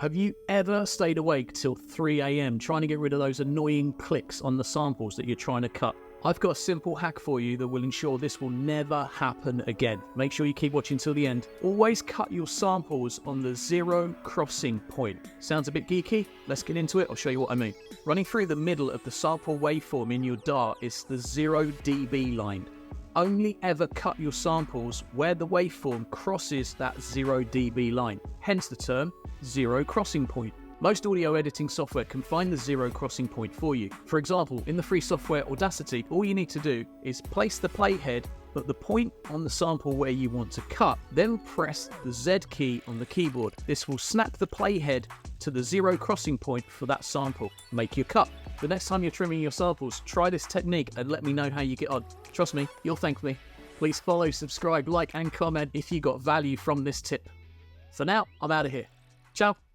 Have you ever stayed awake till 3 a.m. trying to get rid of those annoying clicks on the samples that you're trying to cut? I've got a simple hack for you that will ensure this will never happen again. Make sure you keep watching till the end. Always cut your samples on the zero crossing point. Sounds a bit geeky? Let's get into it. I'll show you what I mean. Running through the middle of the sample waveform in your DAW is the 0 dB line. Only ever cut your samples where the waveform crosses that 0 dB line, hence the term zero crossing point. Most audio editing software can find the zero crossing point for you. For example, in the free software Audacity, all you need to do is place the playhead at the point on the sample where you want to cut, then press the Z key on the keyboard. This will snap the playhead to the zero crossing point for that sample. Make your cut. The next time you're trimming your samples, try this technique and let me know how you get on. Trust me, you'll thank me. Please follow, subscribe, like and comment if you got value from this tip. For now, I'm out of here. Ciao.